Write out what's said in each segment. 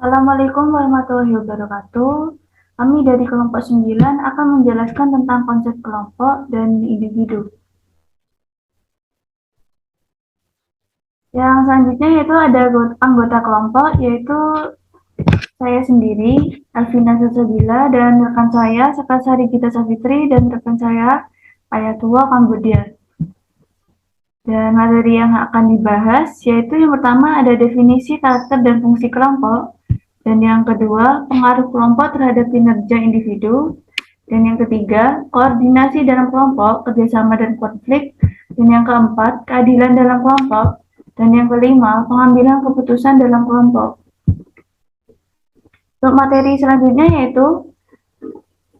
Assalamualaikum warahmatullahi wabarakatuh. Kami dari kelompok 9 akan menjelaskan tentang konsep kelompok dan individu. Yang selanjutnya yaitu ada anggota kelompok, yaitu saya sendiri, Alvina Sasabila, dan rekan saya, Sekasari Gita Savitri, dan rekan saya, Ayatullah Kambudia. Dan materi yang akan dibahas yaitu yang pertama ada definisi karakter dan fungsi kelompok, dan yang kedua pengaruh kelompok terhadap kinerja individu, dan yang ketiga koordinasi dalam kelompok, kerjasama dan konflik, dan yang keempat keadilan dalam kelompok, dan yang kelima pengambilan keputusan dalam kelompok. Untuk materi selanjutnya yaitu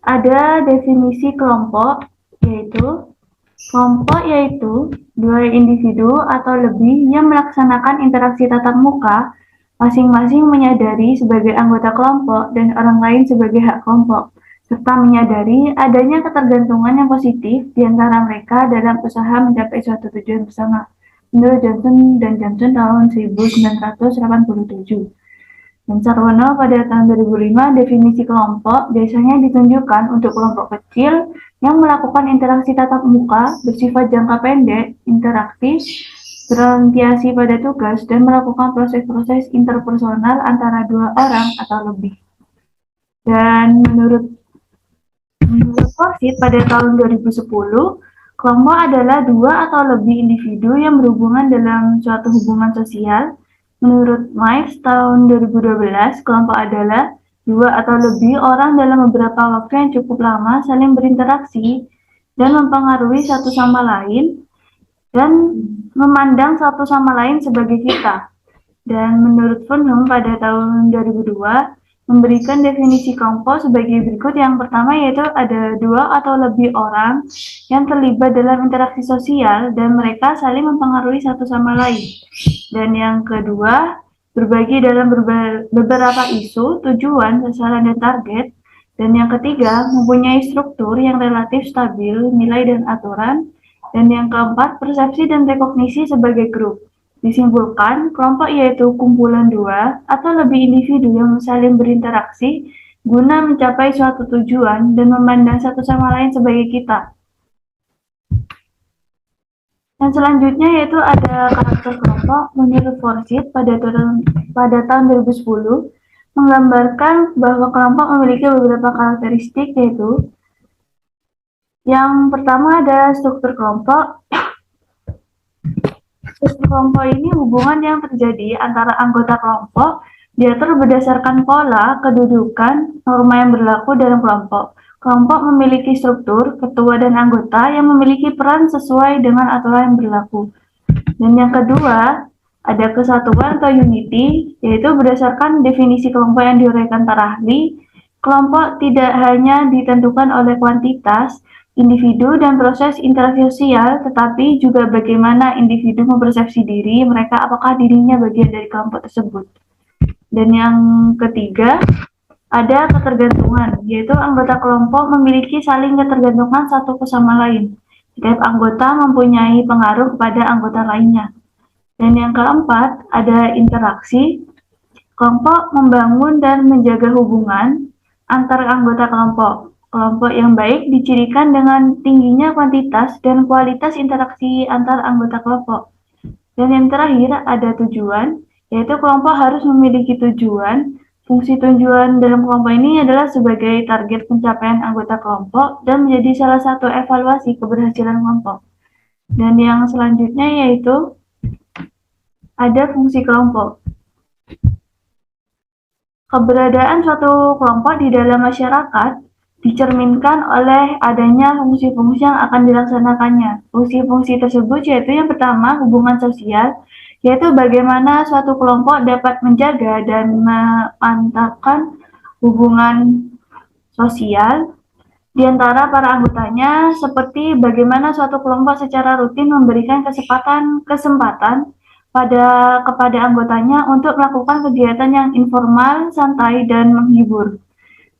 ada definisi kelompok, yaitu kelompok yaitu dua individu atau lebih yang melaksanakan interaksi tatap muka, masing-masing menyadari sebagai anggota kelompok dan orang lain sebagai hak kelompok, serta menyadari adanya ketergantungan yang positif di antara mereka dalam usaha mencapai suatu tujuan bersama. Menurut Johnson dan Johnson tahun 1987. Dan Sarwono pada tahun 2005, definisi kelompok biasanya ditunjukkan untuk kelompok kecil yang melakukan interaksi tatap muka, bersifat jangka pendek, interaktif, berorientasi pada tugas, dan melakukan proses-proses interpersonal antara dua orang atau lebih. Dan menurut Forsyth pada tahun 2010, kelompok adalah dua atau lebih individu yang berhubungan dalam suatu hubungan sosial. Menurut Myers tahun 2012, kelompok adalah dua atau lebih orang dalam beberapa waktu yang cukup lama saling berinteraksi dan mempengaruhi satu sama lain dan memandang satu sama lain sebagai kita. Dan menurut Funham pada tahun 2002, memberikan definisi kelompok sebagai berikut. Yang pertama yaitu ada dua atau lebih orang yang terlibat dalam interaksi sosial dan mereka saling mempengaruhi satu sama lain. Dan yang kedua, berbagi dalam beberapa isu, tujuan, sasaran, dan target. Dan yang ketiga, mempunyai struktur yang relatif stabil, nilai dan aturan. Dan yang keempat, persepsi dan rekognisi sebagai grup. Disimpulkan, kelompok yaitu kumpulan dua atau lebih individu yang saling berinteraksi guna mencapai suatu tujuan dan memandang satu sama lain sebagai kita. Dan selanjutnya yaitu ada karakter kelompok. Menurut Forsyth pada tahun 2010 menggambarkan bahwa kelompok memiliki beberapa karakteristik, yaitu yang pertama ada struktur kelompok. Struktur kelompok ini hubungan yang terjadi antara anggota kelompok diatur berdasarkan pola, kedudukan, norma yang berlaku dalam kelompok. Kelompok memiliki struktur, ketua dan anggota yang memiliki peran sesuai dengan aturan yang berlaku. Dan yang kedua, ada kesatuan atau unity, yaitu berdasarkan definisi kelompok yang diuraikan para ahli, kelompok tidak hanya ditentukan oleh kuantitas individu dan proses interaksi sosial, tetapi juga bagaimana individu mempersepsi diri mereka, apakah dirinya bagian dari kelompok tersebut. Dan yang ketiga, ada ketergantungan, yaitu anggota kelompok memiliki saling ketergantungan satu sama lain. Setiap anggota mempunyai pengaruh kepada anggota lainnya. Dan yang keempat, ada interaksi. Kelompok membangun dan menjaga hubungan antar anggota kelompok. Kelompok yang baik dicirikan dengan tingginya kuantitas dan kualitas interaksi antar anggota kelompok. Dan yang terakhir ada tujuan, yaitu kelompok harus memiliki tujuan. Fungsi tujuan dalam kelompok ini adalah sebagai target pencapaian anggota kelompok dan menjadi salah satu evaluasi keberhasilan kelompok. Dan yang selanjutnya yaitu ada fungsi kelompok. Keberadaan suatu kelompok di dalam masyarakat dicerminkan oleh adanya fungsi-fungsi yang akan dilaksanakannya. Fungsi-fungsi tersebut yaitu yang pertama, hubungan sosial, yaitu bagaimana suatu kelompok dapat menjaga dan memantapkan hubungan sosial di antara para anggotanya, seperti bagaimana suatu kelompok secara rutin memberikan kesempatan kepada anggotanya untuk melakukan kegiatan yang informal, santai, dan menghibur.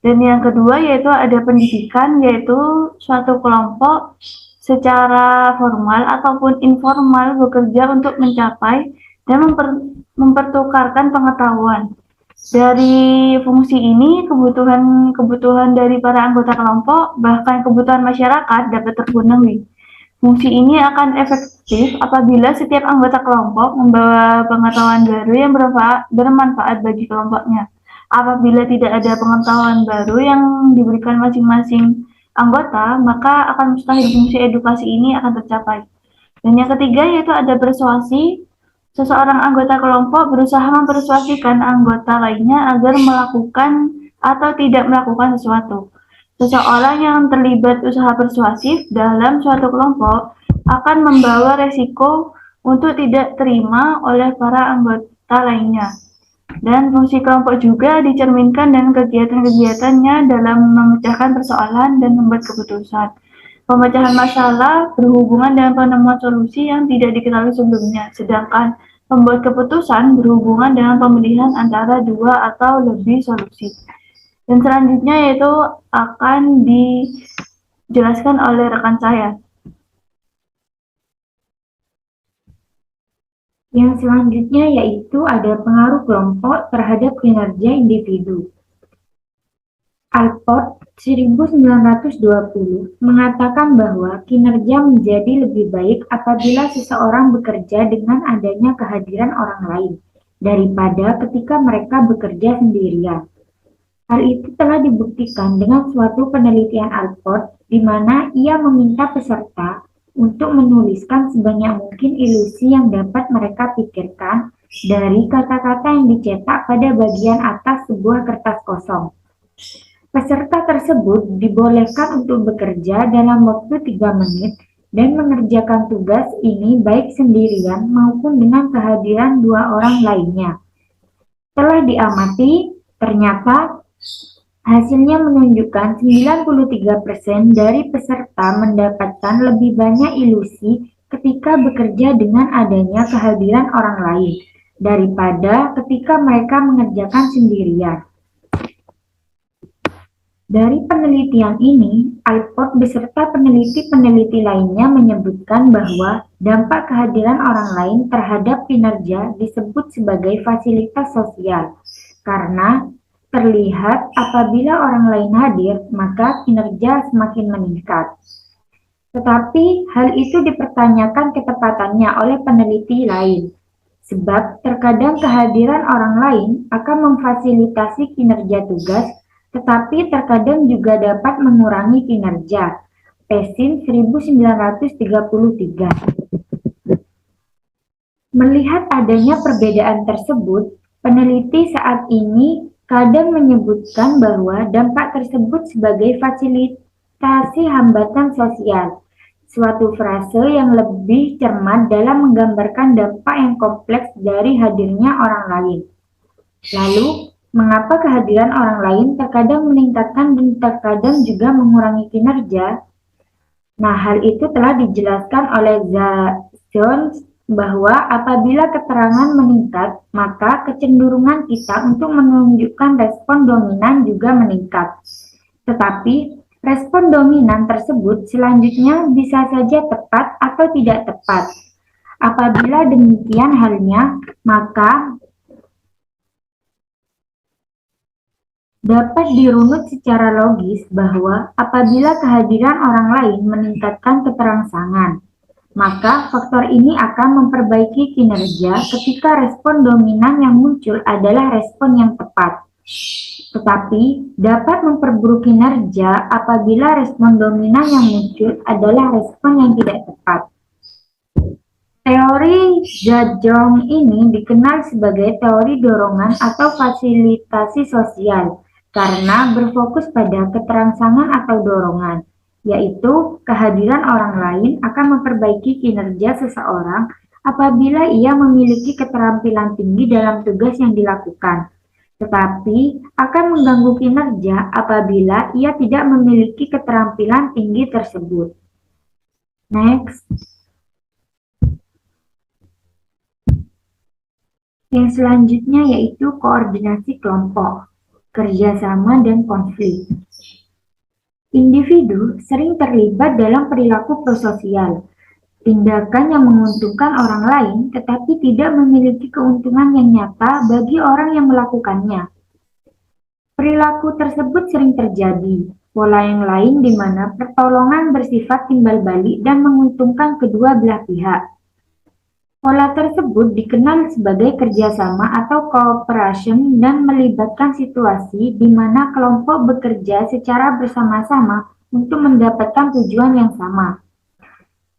Dan yang kedua yaitu ada pendidikan, yaitu suatu kelompok secara formal ataupun informal bekerja untuk mencapai dan mempertukarkan pengetahuan. Dari fungsi ini, kebutuhan dari para anggota kelompok, bahkan kebutuhan masyarakat dapat terpenuhi. Fungsi ini akan efektif apabila setiap anggota kelompok membawa pengetahuan baru yang bermanfaat bagi kelompoknya. Apabila tidak ada pengetahuan baru yang diberikan masing-masing anggota, maka akan mustahil fungsi edukasi ini akan tercapai. Dan yang ketiga yaitu ada persuasi. Seseorang anggota kelompok berusaha mempersuasikan anggota lainnya agar melakukan atau tidak melakukan sesuatu. Seseorang yang terlibat usaha persuasif dalam suatu kelompok akan membawa resiko untuk tidak terima oleh para anggota lainnya. Dan fungsi kelompok juga dicerminkan dengan kegiatan-kegiatannya dalam memecahkan persoalan dan membuat keputusan. Pemecahan masalah berhubungan dengan penemuan solusi yang tidak diketahui sebelumnya, sedangkan membuat keputusan berhubungan dengan pemilihan antara dua atau lebih solusi. Dan selanjutnya yaitu akan dijelaskan oleh rekan saya. Yang selanjutnya yaitu ada pengaruh kelompok terhadap kinerja individu. Alport 1920 mengatakan bahwa kinerja menjadi lebih baik apabila seseorang bekerja dengan adanya kehadiran orang lain daripada ketika mereka bekerja sendirian. Hal itu telah dibuktikan dengan suatu penelitian Alport di mana ia meminta peserta untuk menuliskan sebanyak mungkin ilusi yang dapat mereka pikirkan dari kata-kata yang dicetak pada bagian atas sebuah kertas kosong. Peserta tersebut dibolehkan untuk bekerja dalam waktu 3 menit dan mengerjakan tugas ini baik sendirian maupun dengan kehadiran 2 orang lainnya. Telah diamati, ternyata hasilnya menunjukkan 93% dari peserta mendapatkan lebih banyak ilusi ketika bekerja dengan adanya kehadiran orang lain daripada ketika mereka mengerjakan sendirian. Dari penelitian ini, Alport beserta peneliti-peneliti lainnya menyebutkan bahwa dampak kehadiran orang lain terhadap kinerja disebut sebagai fasilitas sosial, karena terlihat apabila orang lain hadir, maka kinerja semakin meningkat. Tetapi hal itu dipertanyakan ketepatannya oleh peneliti lain, sebab terkadang kehadiran orang lain akan memfasilitasi kinerja tugas, tetapi terkadang juga dapat mengurangi kinerja. Pessin 1933. Melihat adanya perbedaan tersebut, peneliti saat ini kadang menyebutkan bahwa dampak tersebut sebagai fasilitasi hambatan sosial, suatu frase yang lebih cermat dalam menggambarkan dampak yang kompleks dari hadirnya orang lain. Lalu, mengapa kehadiran orang lain terkadang meningkatkan dan terkadang juga mengurangi kinerja? Nah, hal itu telah dijelaskan oleh Jones bahwa apabila keterangan meningkat, maka kecenderungan kita untuk menunjukkan respon dominan juga meningkat. Tetapi, respon dominan tersebut selanjutnya bisa saja tepat atau tidak tepat. Apabila demikian halnya, maka dapat dirunut secara logis bahwa apabila kehadiran orang lain meningkatkan keterangsangan, maka faktor ini akan memperbaiki kinerja ketika respon dominan yang muncul adalah respon yang tepat. Tetapi dapat memperburuk kinerja apabila respon dominan yang muncul adalah respon yang tidak tepat. Teori Jajong ini dikenal sebagai teori dorongan atau fasilitasi sosial karena berfokus pada keterangsangan atau dorongan, yaitu kehadiran orang lain akan memperbaiki kinerja seseorang apabila ia memiliki keterampilan tinggi dalam tugas yang dilakukan, tetapi akan mengganggu kinerja apabila ia tidak memiliki keterampilan tinggi tersebut. Next. Yang selanjutnya yaitu koordinasi kelompok, kerjasama, dan konflik. Individu sering terlibat dalam perilaku prososial, tindakan yang menguntungkan orang lain tetapi tidak memiliki keuntungan yang nyata bagi orang yang melakukannya. Perilaku tersebut sering terjadi. Pola yang lain di mana pertolongan bersifat timbal balik dan menguntungkan kedua belah pihak. Pola tersebut dikenal sebagai kerjasama atau cooperation dan melibatkan situasi di mana kelompok bekerja secara bersama-sama untuk mendapatkan tujuan yang sama.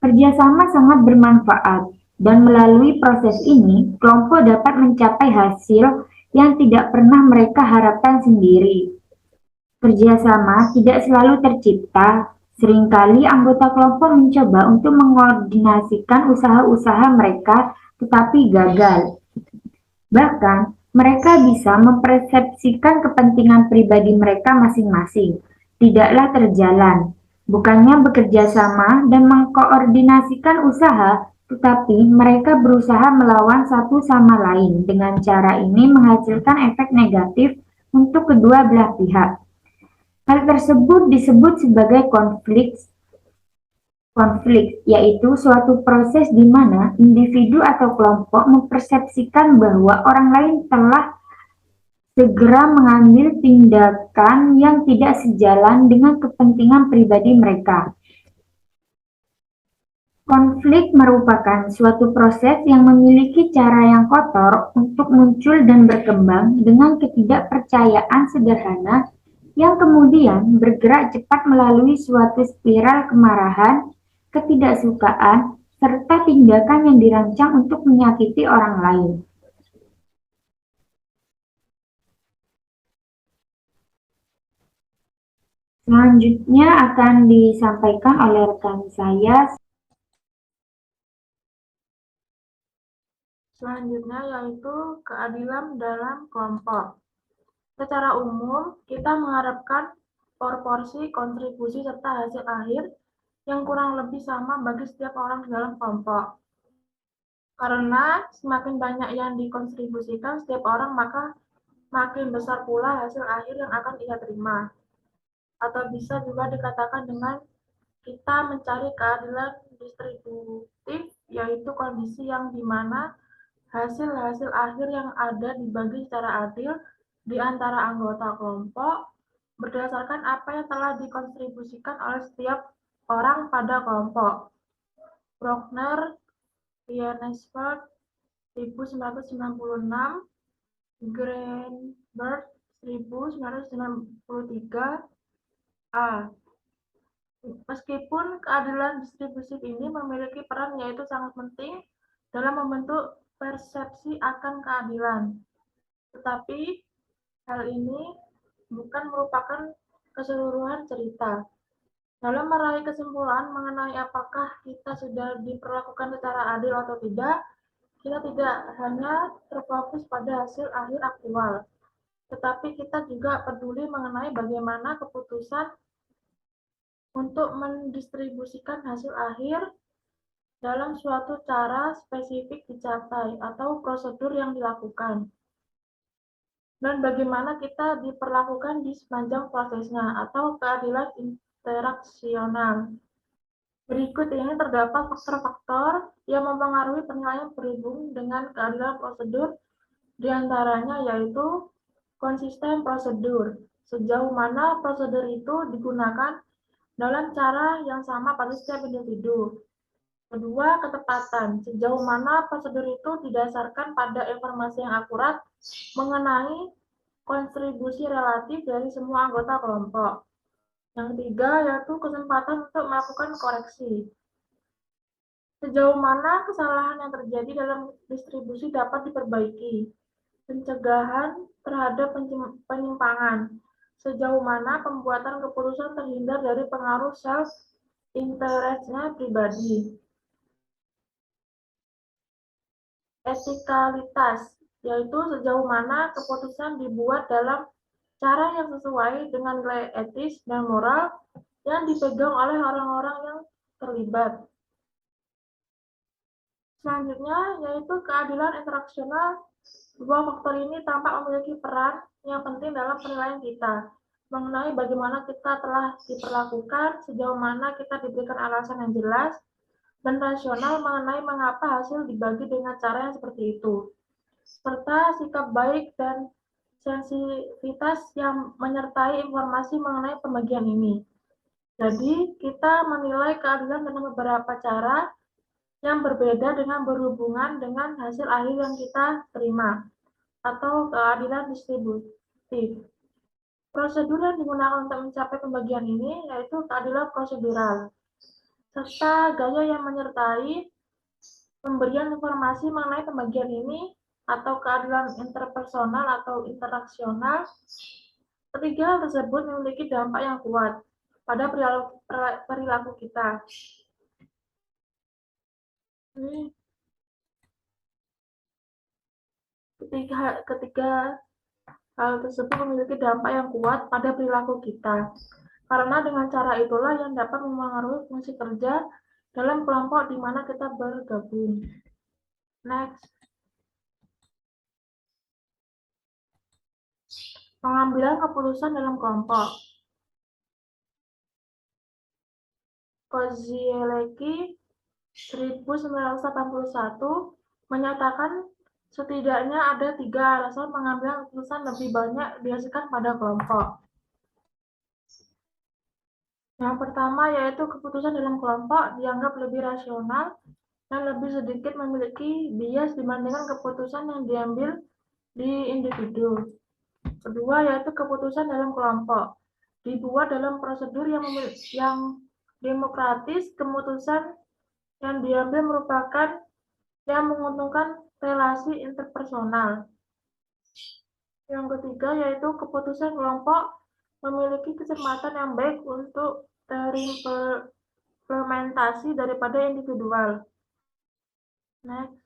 Kerjasama sangat bermanfaat, dan melalui proses ini, kelompok dapat mencapai hasil yang tidak pernah mereka harapkan sendiri. Kerjasama tidak selalu tercipta. Seringkali anggota kelompok mencoba untuk mengkoordinasikan usaha-usaha mereka, tetapi gagal. Bahkan, mereka bisa mempersepsikan kepentingan pribadi mereka masing-masing, tidaklah terjalan. Bukannya bekerja sama dan mengkoordinasikan usaha, tetapi mereka berusaha melawan satu sama lain. Dengan cara ini menghasilkan efek negatif untuk kedua belah pihak. Hal tersebut disebut sebagai konflik, yaitu suatu proses di mana individu atau kelompok mempersepsikan bahwa orang lain telah segera mengambil tindakan yang tidak sejalan dengan kepentingan pribadi mereka. Konflik merupakan suatu proses yang memiliki cara yang kotor untuk muncul dan berkembang dengan ketidakpercayaan sederhana yang kemudian bergerak cepat melalui suatu spiral kemarahan, ketidaksukaan, serta tindakan yang dirancang untuk menyakiti orang lain. Selanjutnya akan disampaikan oleh rekan saya. Selanjutnya yaitu keadilan dalam kelompok. Secara umum, kita mengharapkan proporsi kontribusi serta hasil akhir yang kurang lebih sama bagi setiap orang di dalam kelompok. Karena semakin banyak yang dikontribusikan setiap orang, maka makin besar pula hasil akhir yang akan ia terima. Atau bisa juga dikatakan dengan kita mencari keadilan distributif, yaitu kondisi yang dimana hasil-hasil akhir yang ada dibagi secara adil di antara anggota kelompok berdasarkan apa yang telah dikontribusikan oleh setiap orang pada kelompok. Bruckner, Lianesfeld, 1996, Greenberg, 1993, A. Meskipun keadilan distribusi ini memiliki peran yaitu sangat penting dalam membentuk persepsi akan keadilan, tetapi hal ini bukan merupakan keseluruhan cerita. Dalam meraih kesimpulan mengenai apakah kita sudah diperlakukan secara adil atau tidak, kita tidak hanya terfokus pada hasil akhir aktual, tetapi kita juga peduli mengenai bagaimana keputusan untuk mendistribusikan hasil akhir dalam suatu cara spesifik dicapai atau prosedur yang dilakukan, dan bagaimana kita diperlakukan di sepanjang prosesnya atau keadilan interaksional. Berikut ini terdapat faktor-faktor yang mempengaruhi penilaian berhubung dengan keadilan prosedur, diantaranya yaitu konsisten prosedur, sejauh mana prosedur itu digunakan dalam cara yang sama pada setiap individu. Kedua, ketepatan, sejauh mana prosedur itu didasarkan pada informasi yang akurat mengenai kontribusi relatif dari semua anggota kelompok. Yang ketiga, yaitu kesempatan untuk melakukan koreksi. Sejauh mana kesalahan yang terjadi dalam distribusi dapat diperbaiki. Pencegahan terhadap penyimpangan. Sejauh mana pembuatan keputusan terhindar dari pengaruh self-interest-nya pribadi. Etikalitas, yaitu sejauh mana keputusan dibuat dalam cara yang sesuai dengan nilai etis dan moral yang dipegang oleh orang-orang yang terlibat. Selanjutnya, yaitu keadilan interaksional. Dua faktor ini tampak memiliki peran yang penting dalam penilaian kita mengenai bagaimana kita telah diperlakukan, sejauh mana kita diberikan alasan yang jelas dan rasional mengenai mengapa hasil dibagi dengan cara yang seperti itu, serta sikap baik dan sensitivitas yang menyertai informasi mengenai pembagian ini. Jadi, kita menilai keadilan dengan beberapa cara yang berbeda dengan berhubungan dengan hasil akhir yang kita terima, atau keadilan distributif. Prosedur yang digunakan untuk mencapai pembagian ini yaitu keadilan prosedural, serta gaya yang menyertai pemberian informasi mengenai pembagian ini, atau keadilan interpersonal atau interaksional. Ketiga, hal tersebut memiliki dampak yang kuat pada perilaku kita. Ketiga hal tersebut memiliki dampak yang kuat pada perilaku kita, karena dengan cara itulah yang dapat memengaruhi fungsi kerja dalam kelompok di mana kita bergabung. Next. Pengambilan keputusan dalam kelompok. Kozieleki 1981 menyatakan setidaknya ada 3 alasan pengambilan keputusan lebih banyak dihasilkan pada kelompok. Yang pertama yaitu keputusan dalam kelompok dianggap lebih rasional dan lebih sedikit memiliki bias dibandingkan keputusan yang diambil di individu. Kedua yaitu keputusan dalam kelompok dibuat dalam prosedur yang demokratis. Keputusan yang diambil merupakan yang menguntungkan relasi interpersonal. Yang ketiga yaitu keputusan kelompok memiliki kecermatan yang baik untuk terimplementasi daripada individual. Next.